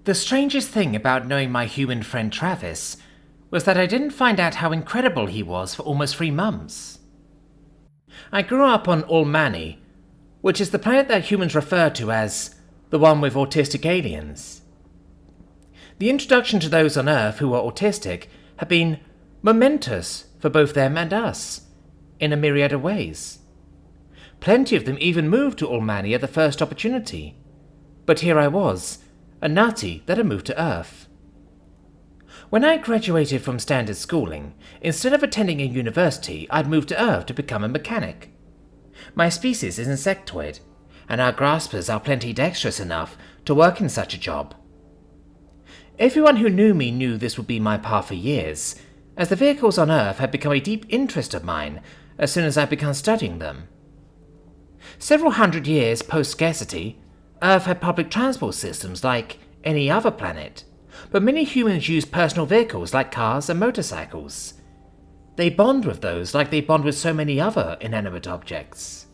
The strangest thing about knowing my human friend Travis was that I didn't find out how incredible he was for almost 3 months. I grew up on Ulmani, which is the planet that humans refer to as the one with autistic aliens. The introduction to those on Earth who were autistic had been momentous for both them and us, in a myriad of ways. Plenty of them even moved to Ulmani at the first opportunity. But here I was, a nutty that had moved to Earth. When I graduated from standard schooling, instead of attending a university, I'd moved to Earth to become a mechanic. My species is insectoid, and our graspers are plenty dexterous enough to work in such a job. Everyone who knew me knew this would be my path for years, as the vehicles on Earth had become a deep interest of mine as soon as I began studying them. Several hundred years post-scarcity, Earth had public transport systems like any other planet, but many humans use personal vehicles like cars and motorcycles. They bond with those like they bond with so many other inanimate objects.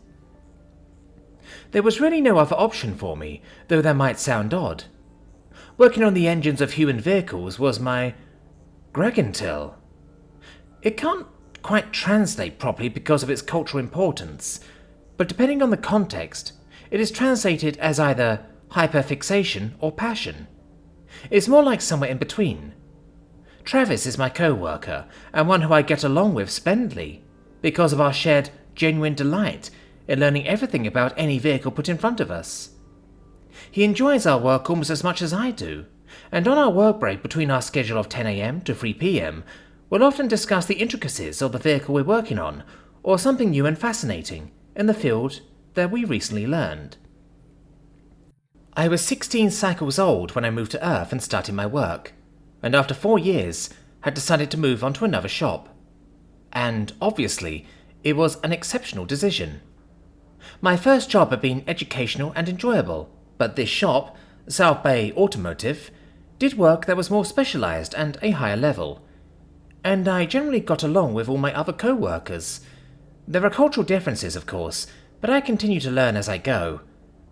There was really no other option for me, though that might sound odd. Working on the engines of human vehicles was my Gregentil. It can't quite translate properly because of its cultural importance, but depending on the context, it is translated as either hyperfixation or passion. It's more like somewhere in between. Travis is my co-worker, and one who I get along with splendidly, because of our shared genuine delight in learning everything about any vehicle put in front of us. He enjoys our work almost as much as I do, and on our work break between our schedule of 10 AM to 3 PM, we'll often discuss the intricacies of the vehicle we're working on, or something new and fascinating in the field that we recently learned. I was 16 cycles old when I moved to Earth and started my work, and after 4 years had decided to move on to another shop. And obviously, it was an exceptional decision. My first job had been educational and enjoyable, but this shop, South Bay Automotive, did work that was more specialized and a higher level. And I generally got along with all my other co-workers. There are cultural differences, of course, but I continue to learn as I go,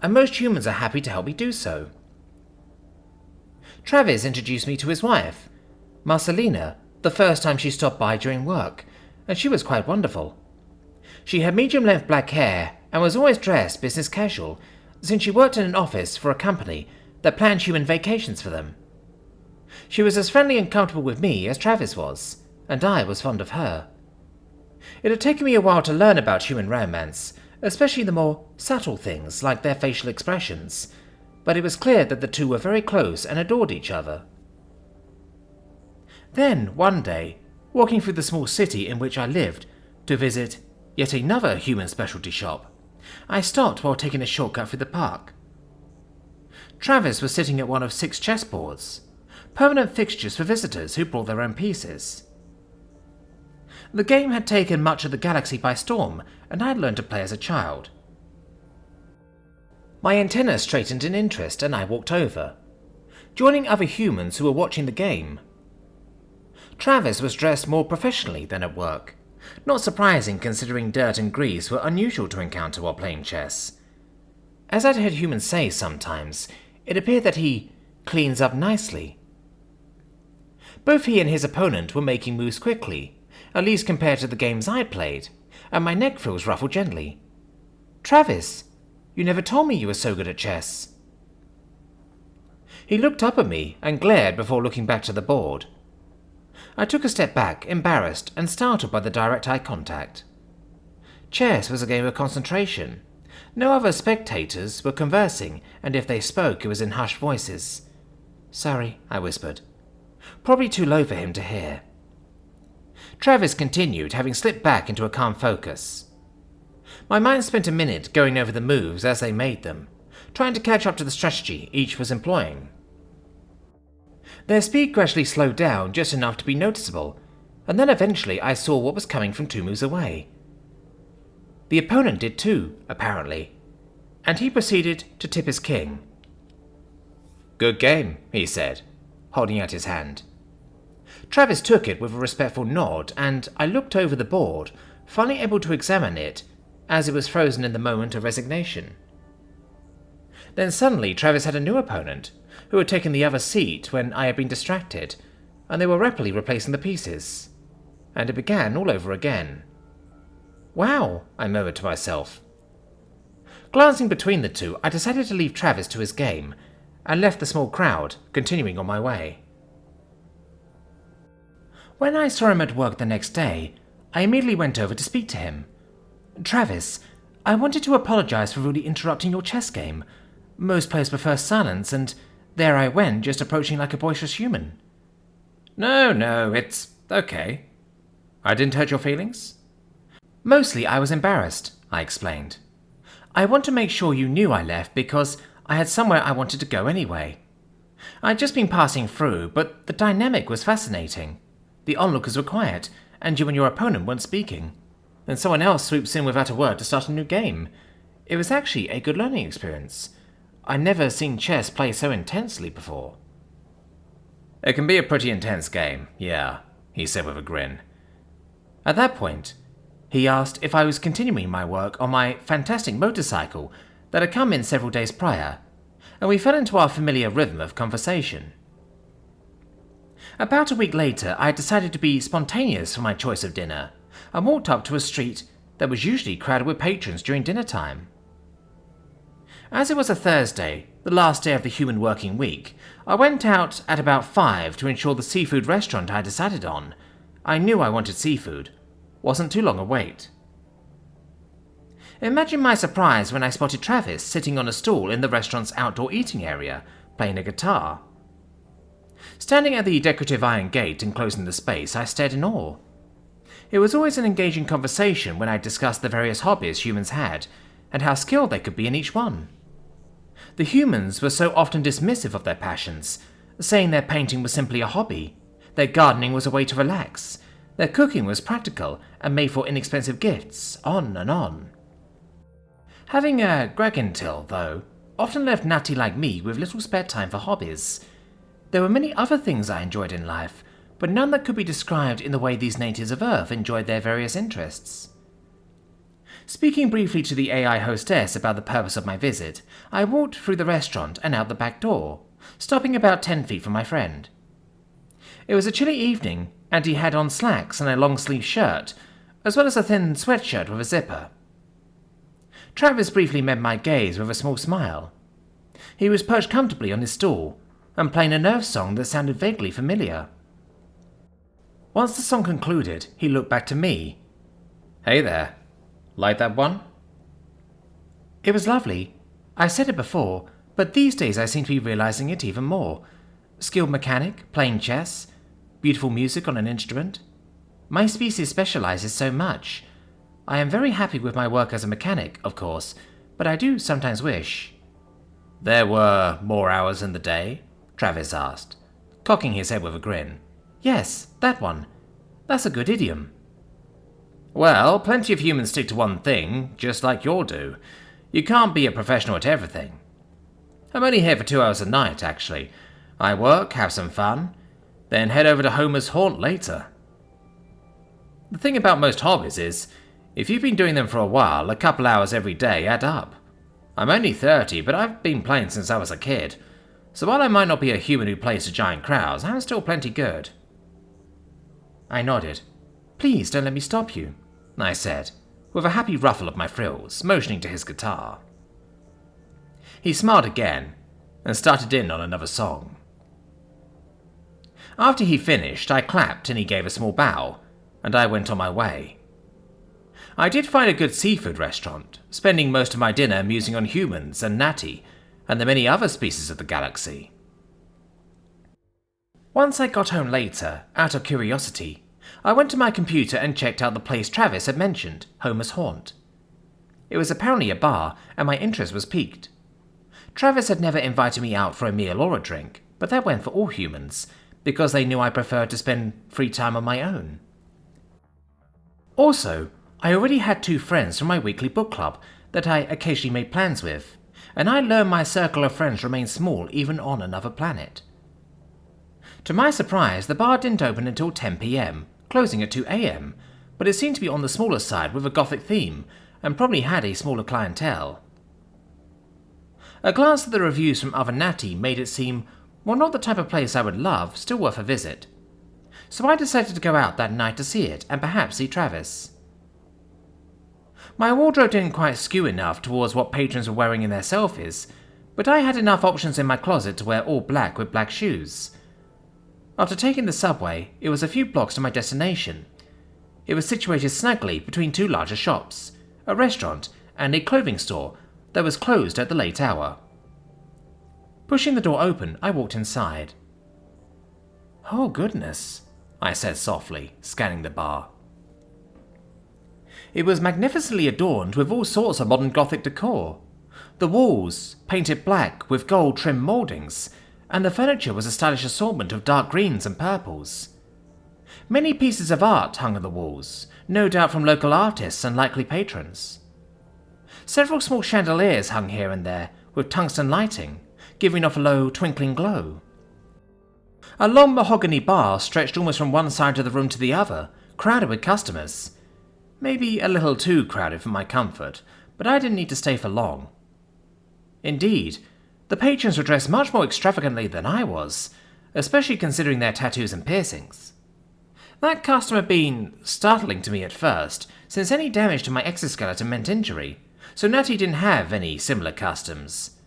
and most humans are happy to help me do so. Travis introduced me to his wife, Marcelina, the first time she stopped by during work, and she was quite wonderful. She had medium-length black hair and was always dressed business casual, since she worked in an office for a company that planned human vacations for them. She was as friendly and comfortable with me as Travis was, and I was fond of her. It had taken me a while to learn about human romance, especially the more subtle things like their facial expressions, but it was clear that the two were very close and adored each other. Then, one day, walking through the small city in which I lived to visit yet another human specialty shop, I stopped while taking a shortcut through the park. Travis was sitting at one of 6 chessboards, permanent fixtures for visitors who brought their own pieces. The game had taken much of the galaxy by storm, and I had learned to play as a child. My antenna straightened in interest, and I walked over, joining other humans who were watching the game. Travis was dressed more professionally than at work, not surprising considering dirt and grease were unusual to encounter while playing chess. As I'd heard humans say sometimes, it appeared that he cleans up nicely. Both he and his opponent were making moves quickly, at least compared to the games I'd played, and my neck frills ruffled gently. "Travis, you never told me you were so good at chess." He looked up at me and glared before looking back to the board. I took a step back, embarrassed and startled by the direct eye contact. Chess was a game of concentration. No other spectators were conversing, and if they spoke, it was in hushed voices. "Sorry," I whispered. Probably too low for him to hear. Travis continued, having slipped back into a calm focus. My mind spent a minute going over the moves as they made them, trying to catch up to the strategy each was employing. Their speed gradually slowed down just enough to be noticeable, and then eventually I saw what was coming from 2 moves away. The opponent did too, apparently, and he proceeded to tip his king. "Good game," he said, holding out his hand. Travis took it with a respectful nod, and I looked over the board, finally able to examine it, as it was frozen in the moment of resignation. Then suddenly Travis had a new opponent, who had taken the other seat when I had been distracted, and they were rapidly replacing the pieces. And it began all over again. Wow, I murmured to myself. Glancing between the two, I decided to leave Travis to his game, and left the small crowd, continuing on my way. When I saw him at work the next day, I immediately went over to speak to him. "Travis, I wanted to apologize for rudely interrupting your chess game. Most players prefer silence, and there I went, just approaching like a boisterous human." No, it's okay. I didn't hurt your feelings?" "Mostly I was embarrassed," I explained. "I want to make sure you knew I left because I had somewhere I wanted to go anyway. I'd just been passing through, but the dynamic was fascinating. The onlookers were quiet, and you and your opponent weren't speaking. Then someone else swoops in without a word to start a new game. It was actually a good learning experience. I'd never seen chess play so intensely before." "It can be a pretty intense game, yeah," he said with a grin. At that point, he asked if I was continuing my work on my fantastic motorcycle that had come in several days prior, and we fell into our familiar rhythm of conversation. About a week later, I decided to be spontaneous for my choice of dinner, and walked up to a street that was usually crowded with patrons during dinner time. As it was a Thursday, the last day of the human working week, I went out at about 5 to ensure the seafood restaurant I decided on. I knew I wanted seafood. Wasn't too long a wait. Imagine my surprise when I spotted Travis sitting on a stool in the restaurant's outdoor eating area, playing a guitar. Standing at the decorative iron gate enclosing the space, I stared in awe. It was always an engaging conversation when I discussed the various hobbies humans had, and how skilled they could be in each one. The humans were so often dismissive of their passions, saying their painting was simply a hobby, their gardening was a way to relax, their cooking was practical and made for inexpensive gifts, on and on. Having a Gragentil, though, often left Natty like me with little spare time for hobbies. There were many other things I enjoyed in life, but none that could be described in the way these natives of Earth enjoyed their various interests. Speaking briefly to the AI hostess about the purpose of my visit, I walked through the restaurant and out the back door, stopping about 10 feet from my friend. It was a chilly evening, and he had on slacks and a long-sleeved shirt, as well as a thin sweatshirt with a zipper. Travis briefly met my gaze with a small smile. He was perched comfortably on his stool, and playing a Nerve song that sounded vaguely familiar. Once the song concluded, he looked back to me. "Hey there. Like that one?" It was lovely. I said it before, but these days I seem to be realizing it even more. Skilled mechanic, playing chess, beautiful music on an instrument. My species specializes so much. I am very happy with my work as a mechanic, of course, but I do sometimes wish. "There were more hours in the day?" Travis asked, cocking his head with a grin. "Yes, that one. That's a good idiom." "Well, plenty of humans stick to one thing, just like you'll do. You can't be a professional at everything. I'm only here for 2 hours a night, actually. I work, have some fun, then head over to Homer's haunt later." The thing about most hobbies is, if you've been doing them for a while, a couple hours every day add up. I'm only 30, but I've been playing since I was a kid. So while I might not be a human who plays to giant crowds, I'm still plenty good. I nodded. "Please don't let me stop you," I said, with a happy ruffle of my frills, motioning to his guitar. He smiled again, and started in on another song. After he finished, I clapped and he gave a small bow, and I went on my way. I did find a good seafood restaurant, spending most of my dinner musing on humans and Natty, and the many other species of the galaxy. Once I got home later, out of curiosity, I went to my computer and checked out the place Travis had mentioned, Homer's Haunt. It was apparently a bar, and my interest was piqued. Travis had never invited me out for a meal or a drink, but that went for all humans, because they knew I preferred to spend free time on my own. Also, I already had 2 friends from my weekly book club that I occasionally made plans with, and I learned my circle of friends remained small even on another planet. To my surprise, the bar didn't open until 10 p.m, closing at 2 a.m, but it seemed to be on the smaller side with a gothic theme, and probably had a smaller clientele. A glance at the reviews from other natty made it seem, while not the type of place I would love, still worth a visit. So I decided to go out that night to see it, and perhaps see Travis. My wardrobe didn't quite skew enough towards what patrons were wearing in their selfies, but I had enough options in my closet to wear all black with black shoes. After taking the subway, it was a few blocks to my destination. It was situated snugly between two larger shops, a restaurant and a clothing store that was closed at the late hour. Pushing the door open, I walked inside. "Oh goodness," I said softly, scanning the bar. It was magnificently adorned with all sorts of modern Gothic decor. The walls, painted black with gold trim mouldings, and the furniture was a stylish assortment of dark greens and purples. Many pieces of art hung on the walls, no doubt from local artists and likely patrons. Several small chandeliers hung here and there, with tungsten lighting, giving off a low, twinkling glow. A long mahogany bar stretched almost from one side of the room to the other, crowded with customers. Maybe a little too crowded for my comfort, but I didn't need to stay for long. Indeed, the patrons were dressed much more extravagantly than I was, especially considering their tattoos and piercings. That custom had been startling to me at first, since any damage to my exoskeleton meant injury, so Natty didn't have any similar customs.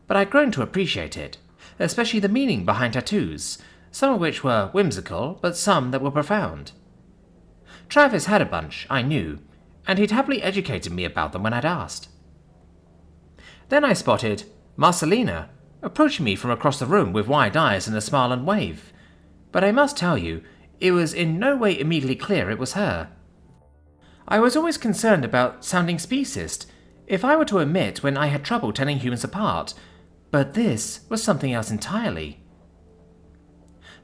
But I'd grown to appreciate it, especially the meaning behind tattoos, some of which were whimsical, but some that were profound. Travis had a bunch, I knew, and he'd happily educated me about them when I'd asked. Then I spotted Marcelina approaching me from across the room with wide eyes and a smile and wave, but I must tell you, it was in no way immediately clear it was her. I was always concerned about sounding speciest if I were to admit when I had trouble telling humans apart, but this was something else entirely.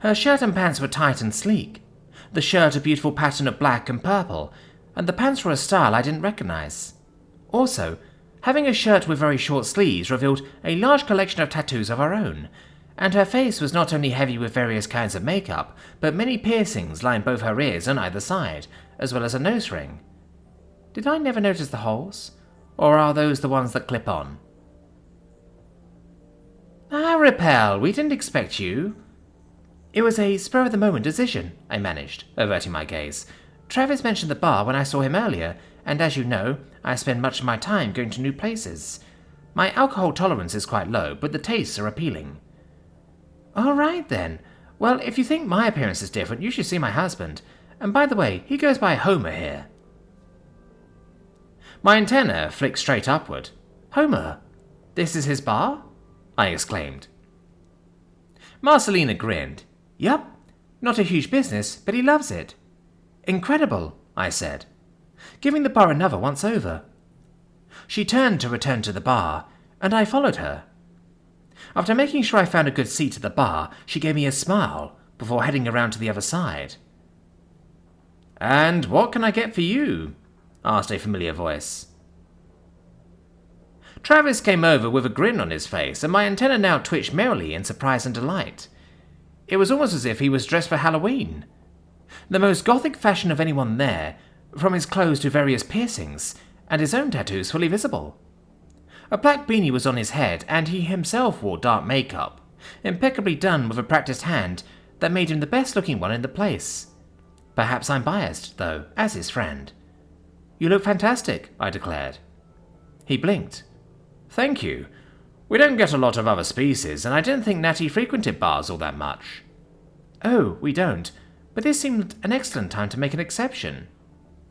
Her shirt and pants were tight and sleek, the shirt a beautiful pattern of black and purple, and the pants were a style I didn't recognize. Also, having a shirt with very short sleeves revealed a large collection of tattoos of her own, and her face was not only heavy with various kinds of makeup, but many piercings lined both her ears on either side, as well as a nose ring. Did I never notice the holes? Or are those the ones that clip on? "Ah, Repel, we didn't expect you." "It was a spur-of-the-moment decision," I managed, averting my gaze. "Travis mentioned the bar when I saw him earlier, and as you know, I spend much of my time going to new places. My alcohol tolerance is quite low, but the tastes are appealing." "All right, then. Well, if you think my appearance is different, you should see my husband. And by the way, he goes by Homer here." My antenna flicked straight upward. "Homer? This is his bar?" I exclaimed. Marcelina grinned. "Yup. Not a huge business, but he loves it." "Incredible," I said, giving the bar another once over. She turned to return to the bar, and I followed her. After making sure I found a good seat at the bar, she gave me a smile before heading around to the other side. "And what can I get for you?" asked a familiar voice. Travis came over with a grin on his face, and my antenna now twitched merrily in surprise and delight. It was almost as if he was dressed for Halloween. The most gothic fashion of anyone there, from his clothes to various piercings, and his own tattoos fully visible. A black beanie was on his head, and he himself wore dark makeup, impeccably done with a practiced hand that made him the best-looking one in the place. Perhaps I'm biased, though, as his friend. "You look fantastic," I declared. He blinked. "Thank you. We don't get a lot of other species, and I didn't think Natty frequented bars all that much." "Oh, we don't, but this seemed an excellent time to make an exception."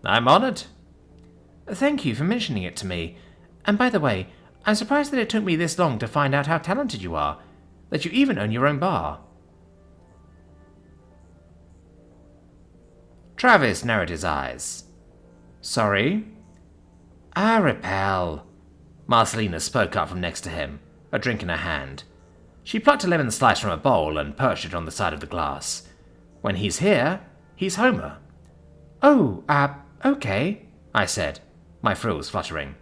"I'm honored." "Thank you for mentioning it to me. And by the way, I'm surprised that it took me this long to find out how talented you are, that you even own your own bar." Travis narrowed his eyes. "Sorry?" "Ah, Repel." Marcelina spoke up from next to him, a drink in her hand. She plucked a lemon slice from a bowl and perched it on the side of the glass. "When he's here, he's Homer." "Oh, okay," I said, my frills fluttering.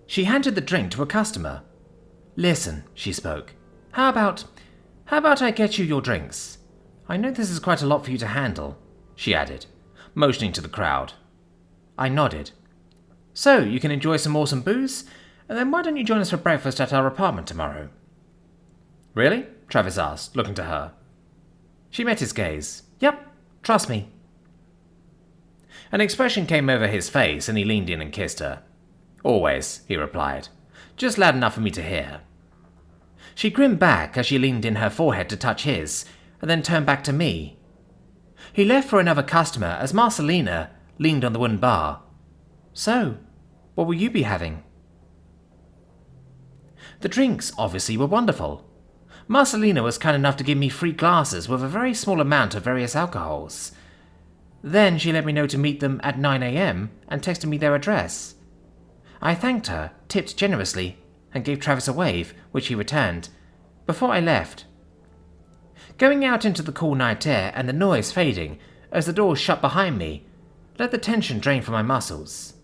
She handed the drink to a customer. "Listen," she spoke. How about I get you your drinks? I know this is quite a lot for you to handle," she added, motioning to the crowd. I nodded. "So, you can enjoy some awesome booze? And then why don't you join us for breakfast at our apartment tomorrow? Really? Travis asked, looking to her. She met his gaze. Yep, trust me. An expression came over his face and he leaned in and kissed her. Always, he replied. Just loud enough for me to hear. She grinned back as she leaned in her forehead to touch his, and then turned back to me. He left for another customer as Marcelina leaned on the wooden bar. So, what will you be having? The drinks, obviously, were wonderful. Marcelina was kind enough to give me 3 glasses with a very small amount of various alcohols. Then she let me know to meet them at 9 a.m. and texted me their address. I thanked her, tipped generously, and gave Travis a wave, which he returned, before I left. Going out into the cool night air and the noise fading as the door shut behind me let the tension drain from my muscles.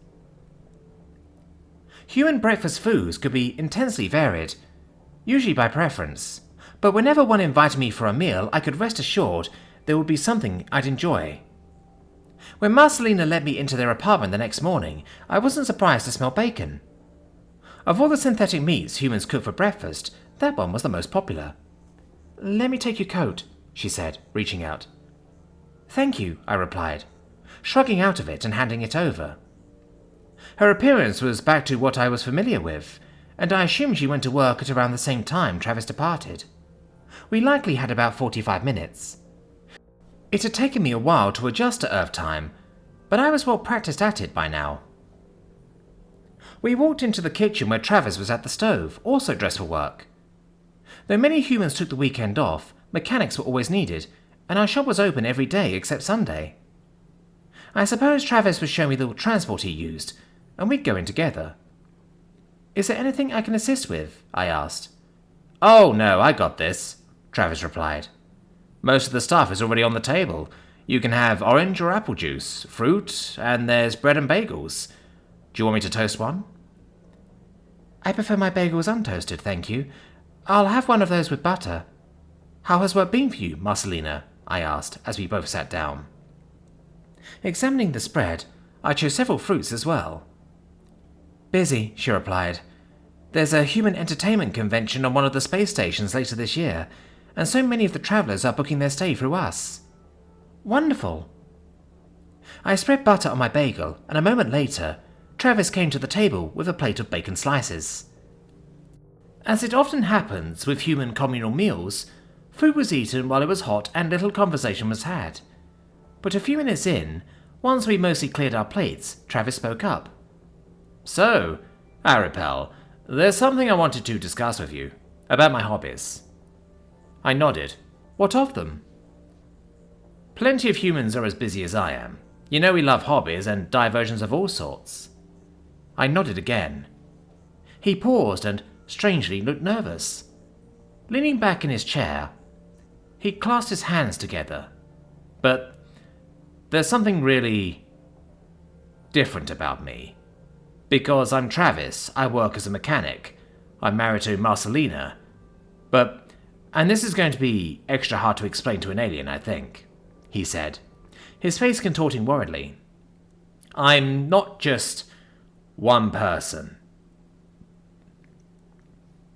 Human breakfast foods could be intensely varied, usually by preference, but whenever one invited me for a meal, I could rest assured there would be something I'd enjoy. When Marcelina led me into their apartment the next morning, I wasn't surprised to smell bacon. Of all the synthetic meats humans cook for breakfast, that one was the most popular. Let me take your coat, she said, reaching out. Thank you, I replied, shrugging out of it and handing it over. Her appearance was back to what I was familiar with, and I assumed she went to work at around the same time Travis departed. We likely had about 45 minutes. It had taken me a while to adjust to Earth time, but I was well practiced at it by now. We walked into the kitchen where Travis was at the stove, also dressed for work. Though many humans took the weekend off, mechanics were always needed, and our shop was open every day except Sunday. I suppose Travis would show me the transport he used, and we'd go in together. Is there anything I can assist with? I asked. Oh, no, I got this, Travis replied. Most of the stuff is already on the table. You can have orange or apple juice, fruit, and there's bread and bagels. Do you want me to toast one? I prefer my bagels untoasted, thank you. I'll have one of those with butter. How has work been for you, Marcelina? I asked, as we both sat down. Examining the spread, I chose several fruits as well. Busy, she replied. There's a human entertainment convention on one of the space stations later this year, and so many of the travellers are booking their stay through us. Wonderful. I spread butter on my bagel, and a moment later, Travis came to the table with a plate of bacon slices. As it often happens with human communal meals, food was eaten while it was hot and little conversation was had. But a few minutes in, once we mostly cleared our plates, Travis spoke up. So, Aripel, there's something I wanted to discuss with you, about my hobbies. I nodded. What of them? Plenty of humans are as busy as I am. You know we love hobbies and diversions of all sorts. I nodded again. He paused and, strangely, looked nervous. Leaning back in his chair, he clasped his hands together. But there's something really different about me. Because I'm Travis, I work as a mechanic. I'm married to Marcelina. And this is going to be extra hard to explain to an alien, I think, he said, his face contorting worriedly. I'm not just one person.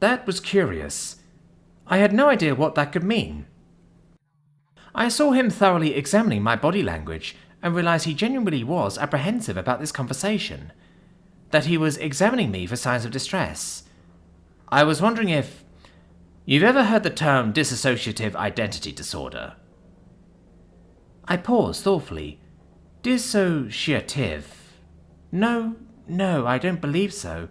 That was curious. I had no idea what that could mean. I saw him thoroughly examining my body language and realized he genuinely was apprehensive about this conversation, that he was examining me for signs of distress. I was wondering if you've ever heard the term dissociative identity disorder. I paused thoughtfully. Dissociative? No, I don't believe so.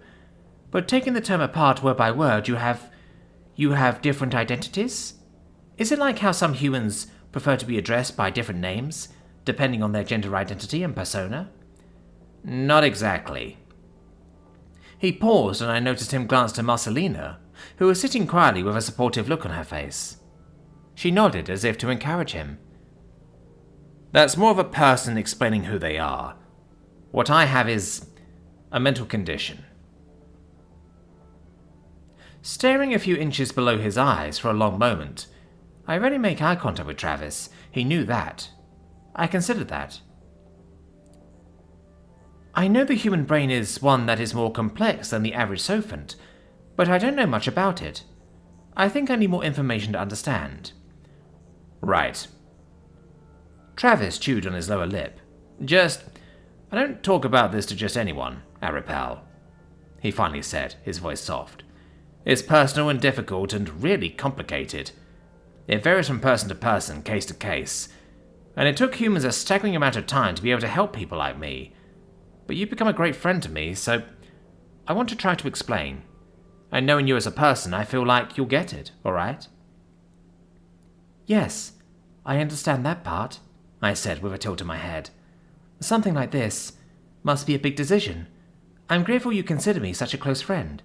But taking the term apart word by word, you have different identities? Is it like how some humans prefer to be addressed by different names, depending on their gender identity and persona? Not exactly. He paused and I noticed him glance to Marcelina, who was sitting quietly with a supportive look on her face. She nodded as if to encourage him. That's more of a person explaining who they are. What I have is a mental condition. Staring a few inches below his eyes for a long moment, I rarely make eye contact with Travis. He knew that. I considered that. I know the human brain is one that is more complex than the average sophant, but I don't know much about it. I think I need more information to understand. Right. Travis chewed on his lower lip. I don't talk about this to just anyone, our pal, he finally said, his voice soft. It's personal and difficult and really complicated. It varies from person to person, case to case, and it took humans a staggering amount of time to be able to help people like me. But you've become a great friend to me, so I want to try to explain. And knowing you as a person, I feel like you'll get it, alright? Yes, I understand that part, I said with a tilt of my head. Something like this must be a big decision. I'm grateful you consider me such a close friend.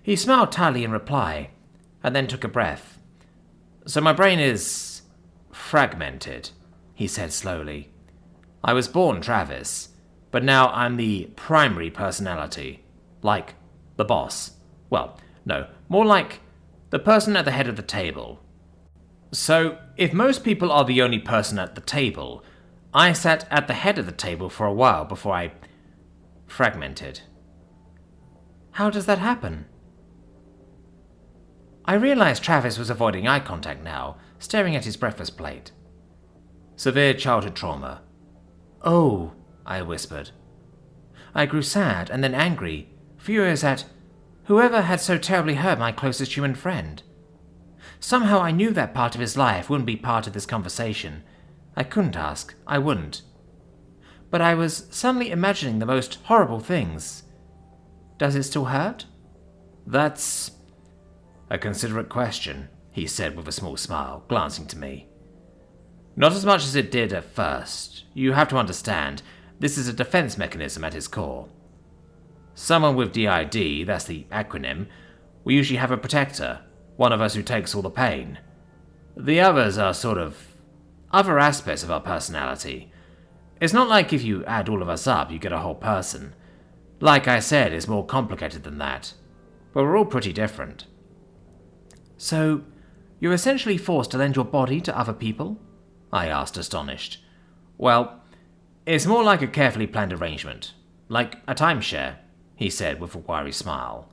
He smiled tightly in reply, and then took a breath. So my brain is fragmented, he said slowly. I was born Travis, but now I'm the primary personality. Like the boss. Well, no, more like the person at the head of the table. So, if most people are the only person at the table, I sat at the head of the table for a while before I fragmented. How does that happen? I realized Travis was avoiding eye contact now, staring at his breakfast plate. Severe childhood trauma. Oh, I whispered. I grew sad and then angry, furious at whoever had so terribly hurt my closest human friend. Somehow I knew that part of his life wouldn't be part of this conversation. I couldn't ask. I wouldn't. But I was suddenly imagining the most horrible things. Does it still hurt? That's a considerate question, he said with a small smile, glancing to me. Not as much as it did at first. You have to understand, this is a defense mechanism at its core. Someone with DID, that's the acronym, will usually have a protector, one of us who takes all the pain. The others are sort of other aspects of our personality. It's not like if you add all of us up, you get a whole person. Like I said, it's more complicated than that. But we're all pretty different. So, you're essentially forced to lend your body to other people? I asked, astonished. Well, it's more like a carefully planned arrangement. Like a timeshare, he said with a wiry smile.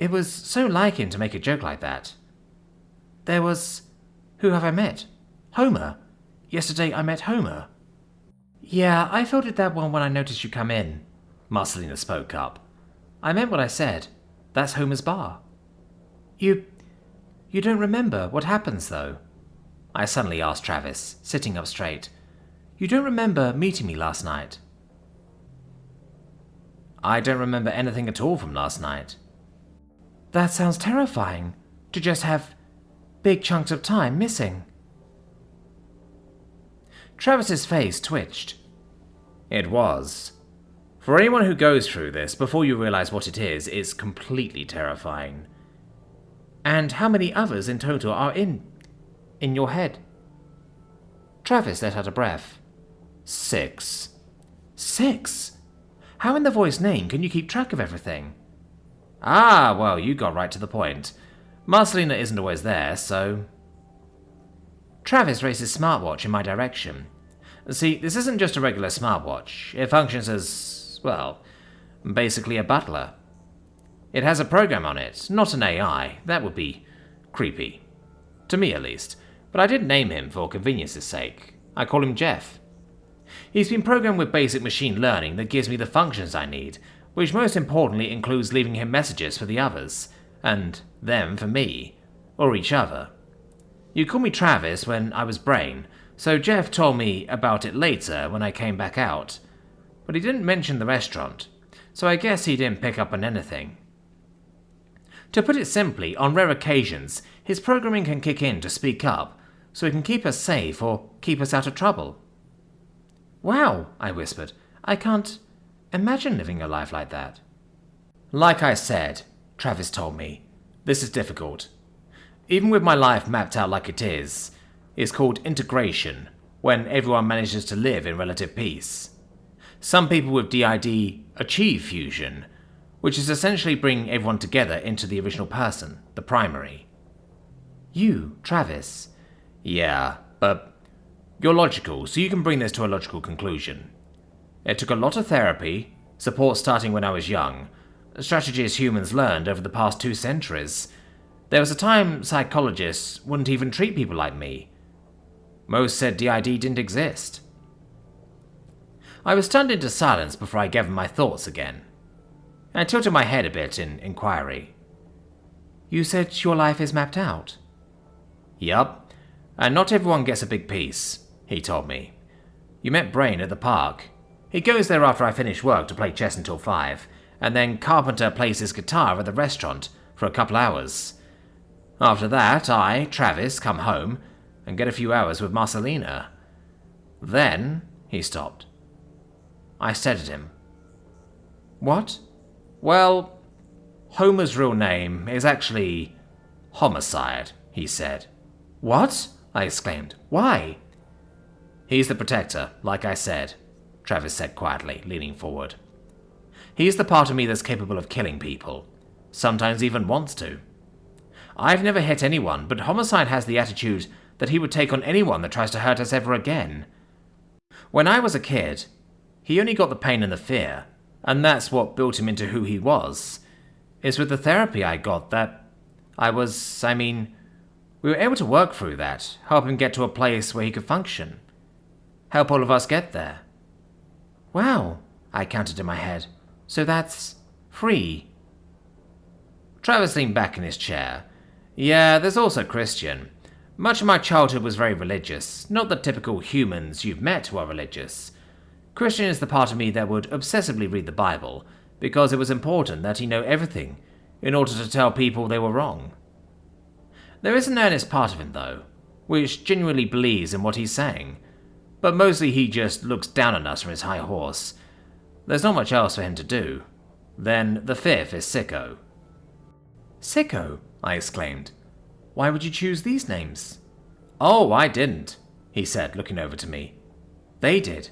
It was so like him to make a joke like that. There was... Who have I met? Homer. Yesterday I met Homer. Yeah, I filtered that one when I noticed you come in, Marcelina spoke up. I meant what I said. That's Homer's bar. You don't remember what happens, though? I suddenly asked Travis, sitting up straight. You don't remember meeting me last night? I don't remember anything at all from last night. That sounds terrifying, to just have big chunks of time missing. Travis's face twitched. It was. For anyone who goes through this, before you realize what it is, it's completely terrifying. And how many others in total are in your head? Travis let out a breath. 6. 6? How in the voice name can you keep track of everything? Ah, well, you got right to the point. Marcelina isn't always there, so... Travis raised his smartwatch in my direction. See, this isn't just a regular smartwatch. It functions as, well, basically a butler. It has a program on it, not an AI. That would be creepy. To me, at least. But I did name him for convenience's sake. I call him Jeff. He's been programmed with basic machine learning that gives me the functions I need, which most importantly includes leaving him messages for the others, and them for me, or each other. You called me Travis when I was Brain, so Jeff told me about it later when I came back out. But he didn't mention the restaurant, so I guess he didn't pick up on anything. To put it simply, on rare occasions, his programming can kick in to speak up, so he can keep us safe or keep us out of trouble. Wow, I whispered. I can't imagine living a life like that. Like I said, Travis told me, this is difficult. Even with my life mapped out like it is, it's called integration, when everyone manages to live in relative peace. Some people with DID achieve fusion, which is essentially bringing everyone together into the original person, the primary. You, Travis. Yeah, but You're logical, so you can bring this to a logical conclusion. It took a lot of therapy, support starting when I was young, strategies humans learned over the past 2 centuries. There was a time psychologists wouldn't even treat people like me. Most said DID didn't exist. I was stunned into silence before I gave him my thoughts again. I tilted my head a bit in inquiry. You said your life is mapped out? Yup, and not everyone gets a big piece, he told me. You met Brain at the park. He goes there after I finish work to play chess until 5, and then Carpenter plays his guitar at the restaurant for a couple hours. After that, I, Travis, come home and get a few hours with Marcelina. Then, he stopped. I stared at him. What? Well, Homer's real name is actually Homicide, he said. What? I exclaimed. Why? He's the protector, like I said, Travis said quietly, leaning forward. He's the part of me that's capable of killing people, sometimes even wants to. I've never hit anyone, but Homicide has the attitude that he would take on anyone that tries to hurt us ever again. When I was a kid, he only got the pain and the fear, and that's what built him into who he was. It's with the therapy I got that we were able to work through that, help him get to a place where he could function. Help all of us get there. Wow, I counted in my head. So that's 3. Travis leaned back in his chair. Yeah, there's also Christian. Much of my childhood was very religious, not the typical humans you've met who are religious. Christian is the part of me that would obsessively read the Bible, because it was important that he know everything in order to tell people they were wrong. There is an earnest part of him, though, which genuinely believes in what he's saying, but mostly he just looks down on us from his high horse. There's not much else for him to do. Then the 5th is Sicko. Sicko? I exclaimed. Why would you choose these names? Oh, I didn't, he said, looking over to me. They did.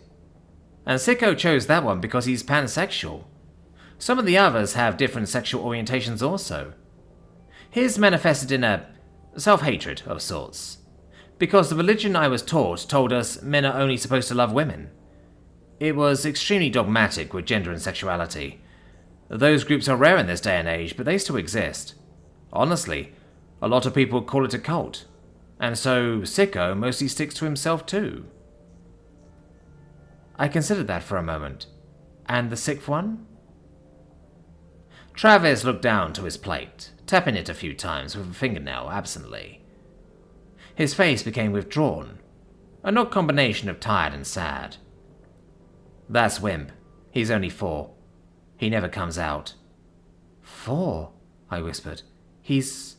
And Sicko chose that one because he's pansexual. Some of the others have different sexual orientations also. His manifested in a self-hatred of sorts, because the religion I was taught told us men are only supposed to love women. It was extremely dogmatic with gender and sexuality. Those groups are rare in this day and age, but they still exist. Honestly, a lot of people call it a cult, and so Sicko mostly sticks to himself too. I considered that for a moment. And the 6th one? Travis looked down to his plate, tapping it a few times with a fingernail absently. His face became withdrawn, an odd combination of tired and sad. That's Wimp. He's only 4. He never comes out. 4? I whispered. He's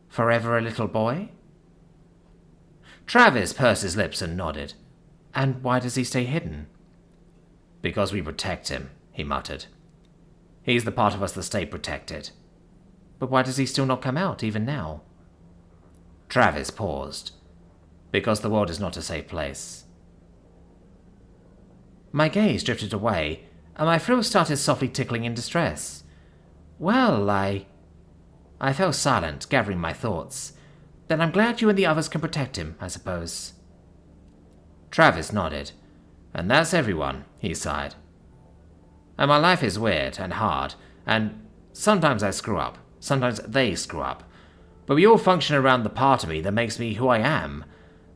forever a little boy? Travis pursed his lips and nodded. And why does he stay hidden? Because we protect him, he muttered. He's the part of us that stay protected. But why does he still not come out, even now? Travis paused. Because the world is not a safe place. My gaze drifted away, and my frill started softly tickling in distress. Well, I fell silent, gathering my thoughts. Then I'm glad you and the others can protect him, I suppose. Travis nodded. And that's everyone, he sighed. And my life is weird and hard, and sometimes I screw up, sometimes they screw up. But we all function around the part of me that makes me who I am.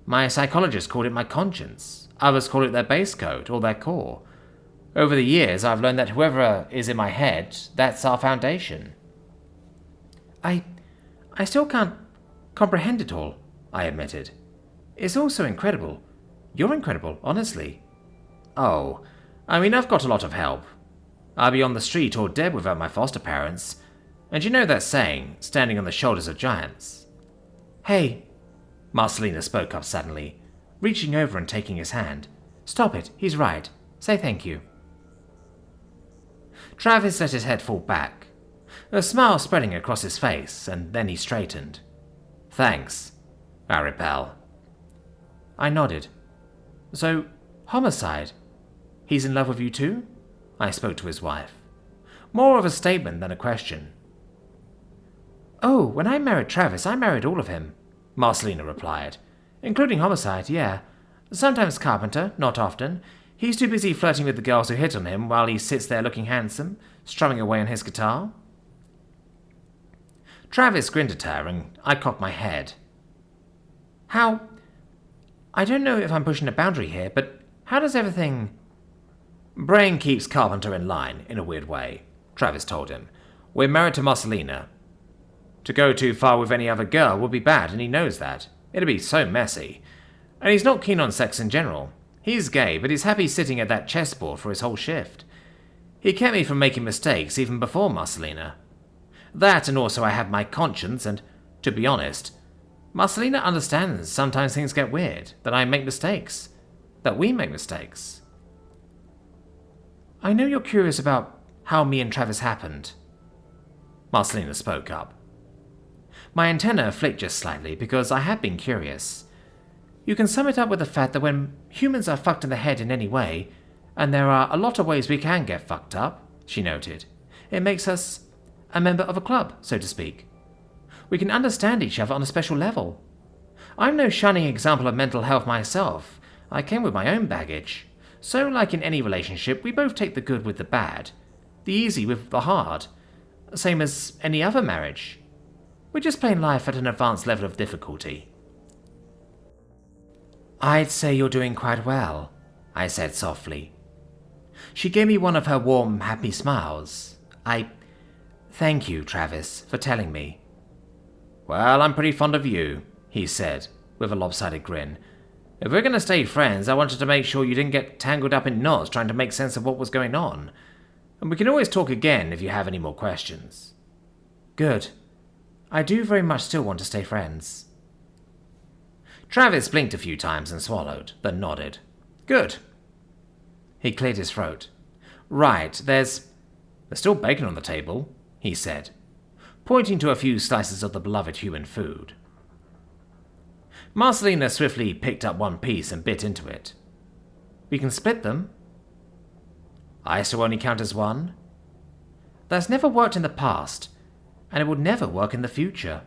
My psychologist called it my conscience. Others call it their base code, or their core. Over the years, I've learned that whoever is in my head, that's our foundation. I still can't comprehend it all, I admitted. It's all so incredible. You're incredible, honestly. Oh, I've got a lot of help. I'd be on the street or dead without my foster parents. And you know that saying, standing on the shoulders of giants? Hey, Marcelina spoke up suddenly, reaching over and taking his hand. Stop it, he's right. Say thank you. Travis let his head fall back, a smile spreading across his face, and then he straightened. Thanks, I repel. I nodded. So, Homicide. He's in love with you too? I spoke to his wife. More of a statement than a question. Oh, when I married Travis, I married all of him, Marcelina replied. Including Homicide, yeah. Sometimes carpenter, not often. He's too busy flirting with the girls who hit on him while he sits there looking handsome, strumming away on his guitar. Travis grinned at her, and I cocked my head. I don't know if I'm pushing a boundary here, but how does everything... Brain keeps Carpenter in line, in a weird way, Travis told him. We're married to Marcelina. To go too far with any other girl would be bad, and he knows that. It'd be so messy. And he's not keen on sex in general. He's gay, but he's happy sitting at that chessboard for his whole shift. He kept me from making mistakes even before Marcelina. That, and also I have my conscience, and, to be honest, Marcelina understands sometimes things get weird, that I make mistakes, that we make mistakes. I know you're curious about how me and Travis happened. Marcelina spoke up. My antenna flicked just slightly because I had been curious. You can sum it up with the fact that when humans are fucked in the head in any way, and there are a lot of ways we can get fucked up, she noted, it makes us a member of a club, so to speak. We can understand each other on a special level. I'm no shining example of mental health myself. I came with my own baggage. So, like in any relationship, we both take the good with the bad, the easy with the hard, same as any other marriage. We're just playing life at an advanced level of difficulty. I'd say you're doing quite well, I said softly. She gave me one of her warm, happy smiles. Thank you, Travis, for telling me. Well, I'm pretty fond of you, he said, with a lopsided grin. If we're going to stay friends, I wanted to make sure you didn't get tangled up in knots trying to make sense of what was going on. And we can always talk again if you have any more questions. Good. I do very much still want to stay friends. Travis blinked a few times and swallowed, then nodded. Good. He cleared his throat. Right, there's still bacon on the table, he said, pointing to a few slices of the beloved human food. Marcelina swiftly picked up one piece and bit into it. We can split them. I still only count as one. That's never worked in the past, and it would never work in the future.